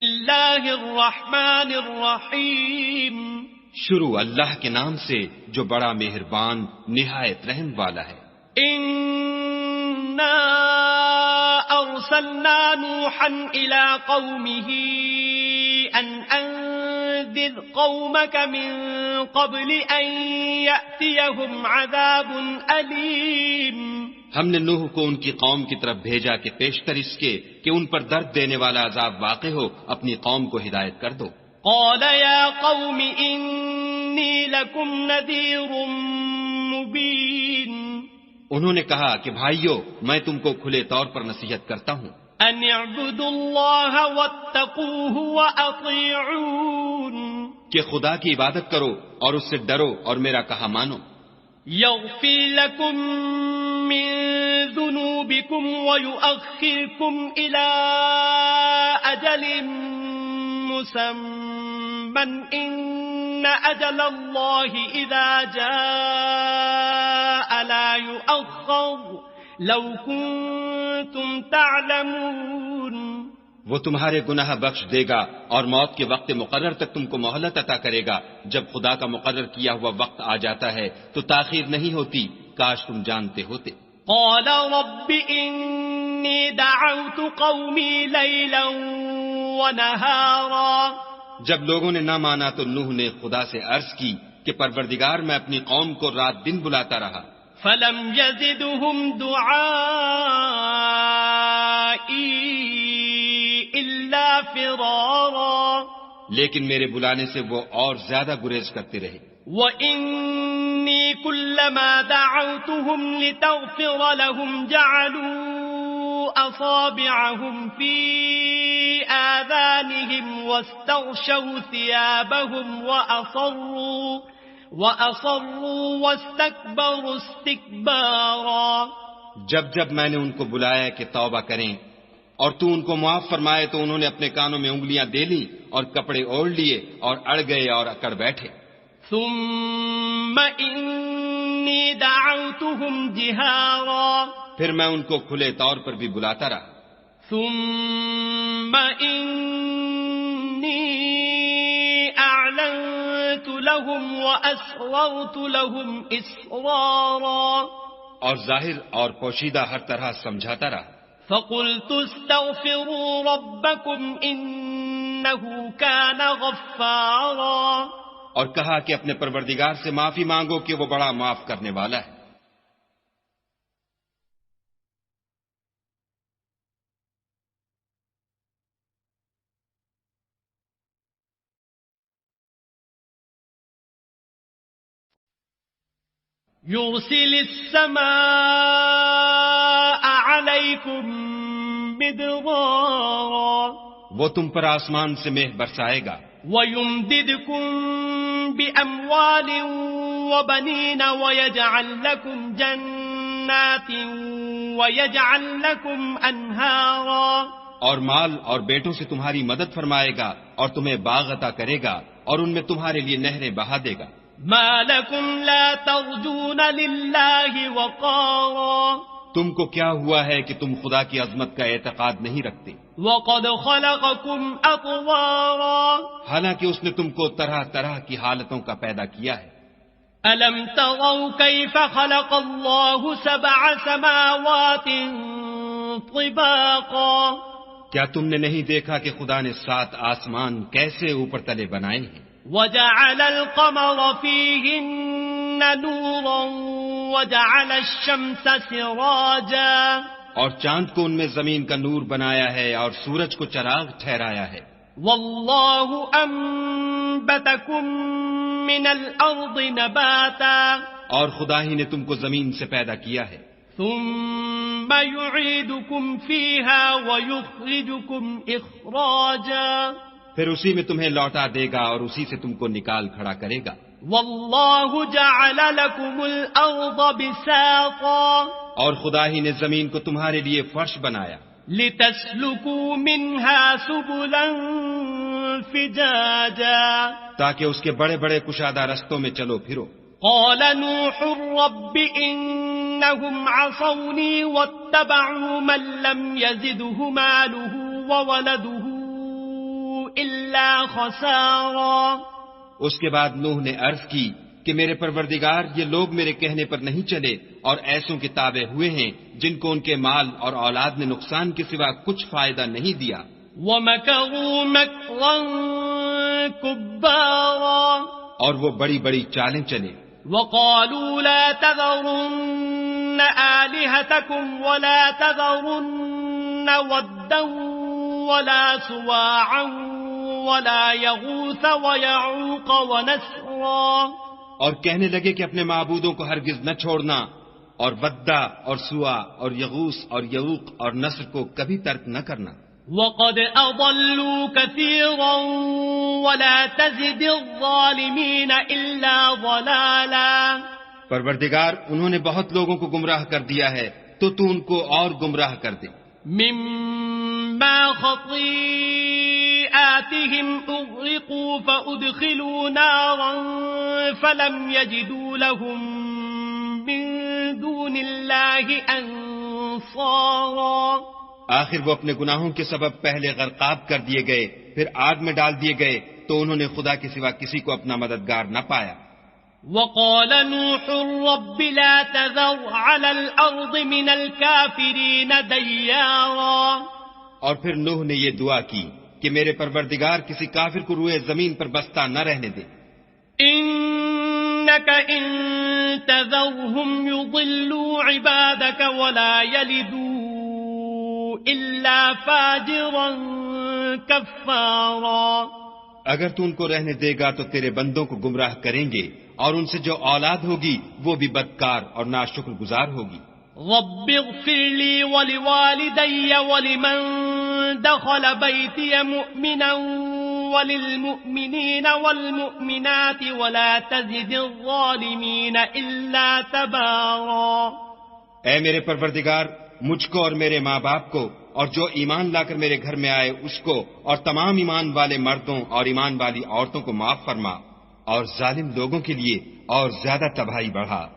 اللہ الرحمن الرحیم، شروع اللہ کے نام سے جو بڑا مہربان نہایت رحم والا ہے۔ انا ارسلنا نوحا الى قومه ان انذر قومك من قبل ان يأتيهم عذاب الیم، ہم نے نوح کو ان کی قوم کی طرف بھیجا کہ پیشتر اس کے کہ ان پر درد دینے والا عذاب واقع ہو اپنی قوم کو ہدایت کر دو۔ قال يا قوم انی لکم نذیر مبین، انہوں نے کہا کہ بھائیو میں تم کو کھلے طور پر نصیحت کرتا ہوں ان اعبدوا اللہ واتقوہ واطیعون، کہ خدا کی عبادت کرو اور اس سے ڈرو اور میرا کہا مانو۔ یغفر لکم من ذنوبکم ویؤخرکم الى اجل مسمى ان اجل اللہ اذا جاء لا یؤخر لو کنتم تعلمون، وہ تمہارے گناہ بخش دے گا اور موت کے وقت مقرر تک تم کو مہلت عطا کرے گا۔ جب خدا کا مقرر کیا ہوا وقت آ جاتا ہے تو تاخیر نہیں ہوتی، کاش تم جانتے ہوتے۔ قال رب انی دعوت قومی لیلا ونہارا، جب لوگوں نے نہ مانا تو نوح نے خدا سے عرض کی کہ پروردگار میں اپنی قوم کو رات دن بلاتا رہا، فلم یزدہم دعائی الا فرارا، لیکن میرے بلانے سے وہ اور زیادہ گریز کرتے رہے۔ وَإِنِّي كُلَّمَا دَعَوْتُهُمْ لِتَغْفِرَ لَهُمْ جَعَلُوا أَصَابِعَهُمْ فِي آذَانِهِمْ وَاسْتَغْشَوْا ثِيَابَهُمْ وَأَصَرُّوا وَاسْتَكْبَرُوا اسْتِكْبَارًا، جب جب میں نے ان کو بلایا کہ توبہ کریں اور تو ان کو معاف فرمائے تو انہوں نے اپنے کانوں میں انگلیاں دے لی اور کپڑے اوڑھ لیے اور اڑ گئے اور اکڑ بیٹھے۔ ثم انی دعوتهم جہارا، پھر میں ان کو کھلے طور پر بھی بلاتا رہا۔ ثم انی اعلنت لهم واسررت لهم اسرارا، اور ظاہر اور پوشیدہ ہر طرح سمجھاتا رہا۔ فقلت استغفروا ربكم انه كان غفارا، اور کہا کہ اپنے پروردگار سے معافی مانگو کہ وہ بڑا معاف کرنے والا ہے۔ يرسل السماء عليكم مدرارا، وہ تم پر آسمان سے مہ برسائے گا، ويمددكم بأموال وبنين ويجعل لكم جنات ويجعل لكم أنهارا، اور مال اور بیٹوں سے تمہاری مدد فرمائے گا اور تمہیں باغ عطا کرے گا اور ان میں تمہارے لیے نہریں بہا دے گا۔ ما لكم لا ترجون لله وقارا، تم کو کیا ہوا ہے کہ تم خدا کی عظمت کا اعتقاد نہیں رکھتے، وقد خلقكم أطوارا، حالانکہ اس نے تم کو طرح طرح کی حالتوں کا پیدا کیا ہے۔ ألم تروا كيف خلق الله 7 سماوات طباقا، کیا تم نے نہیں دیکھا کہ خدا نے 7 آسمان کیسے اوپر تلے بنائے ہیں؟ وجعل القمر فيهن نورا وجعل الشمس سراجا، اور چاند کو ان میں زمین کا نور بنایا ہے اور سورج کو چراغ ٹھہرایا ہے۔ والله أنبتكم من الأرض نباتا، اور خدا ہی نے تم کو زمین سے پیدا کیا ہے، ثم يعيدكم فيها ويخرجكم إخراجا، پھر اسی میں تمہیں لوٹا دے گا اور اسی سے تم کو نکال کھڑا کرے گا۔ والله جعل لكم الأرض بساطا، اور خدا ہی نے زمین کو تمہارے لیے فرش بنایا، لتسلكوا منها سبلا فجاجا، تاکہ اس کے بڑے بڑے کشادہ رستوں میں چلو پھرو۔ قال نوح رب إنهم عصوني واتبعوا من لم يزده ماله وولده إلا خسارا. اس کے بعد نوح نے عرض کی کہ میرے پروردگار یہ لوگ میرے کہنے پر نہیں چلے اور ایسوں کے تابع ہوئے ہیں جن کو ان کے مال اور اولاد نے نقصان کے سوا کچھ فائدہ نہیں دیا. وَمَكَرُوا مَكْرًا كُبَّارًا. اور وہ بڑی بڑی چالیں چلے. وَقَالُوا لَا تَذَرُنَّ آلِهَتَكُمْ وَلَا تَذَرُنَّ وَدًّا وَلَا سُوَاعًا وَلَا يَغُوثَ وَيَعُوقَ وَنَسْرًا. اور کہنے لگے کہ اپنے معبودوں کو ہرگز نہ چھوڑنا اور ودّا اور سوا اور یغوث اور یعوق اور نصر کو کبھی ترک نہ کرنا. وَقَدْ أَضَلُّوا كَثِيرًا وَلَا تَزِدِ الظَّالِمِينَ إِلَّا ضَلَالًا. پروردگار انہوں نے بہت لوگوں کو گمراہ کر دیا ہے تو ان کو اور گمراہ کر دے. مِّمَّا خَطِيئَاتِهِمْ أُغْرِقُوا فَأُدْخِلُوا نَارًا فَلَمْ يَجِدُوا لَهُم مِّن دُونِ اللَّهِ أَنصَارًا. آخر وہ اپنے گناہوں کے سبب پہلے غرقاب کر دیے گئے پھر آگ میں ڈال دیے گئے تو انہوں نے خدا کے سوا کسی کو اپنا مددگار نہ پایا. وَقَالَ نُوحٌ رَبِّ لَا تَذَرْ عَلَى الْأَرْضِ مِنَ الْكَافِرِينَ دَيَّارًا. اور پھر نوح نے یہ دعا کی کہ میرے پروردگار کسی کافر کو روئے زمین پر بستہ نہ رہنے دے. إِنَّكَ إِن تَذَرْهُمْ يُضِلُّوا عِبَادَكَ وَلَا يَلِدُوا إِلَّا فَاجِرًا كَفَّارًا. اگر تو ان کو رہنے دے گا تو تیرے بندوں کو گمراہ کریں گے اور ان سے جو اولاد ہوگی وہ بھی بدکار اور ناشکر گزار ہوگی. رب اغفر لي ولوالدي ولمن دخل بيتي مؤمنا وللمؤمنين والمؤمنات ولا تزد الظالمين إلا تبارا. اے میرے پروردگار مجھ کو اور میرے ماں باپ کو اور جو ایمان لا کر میرے گھر میں آئے اس کو اور تمام ایمان والے مردوں اور ایمان والی عورتوں کو معاف فرما اور ظالم لوگوں کے لیے اور زیادہ تباہی بڑھا.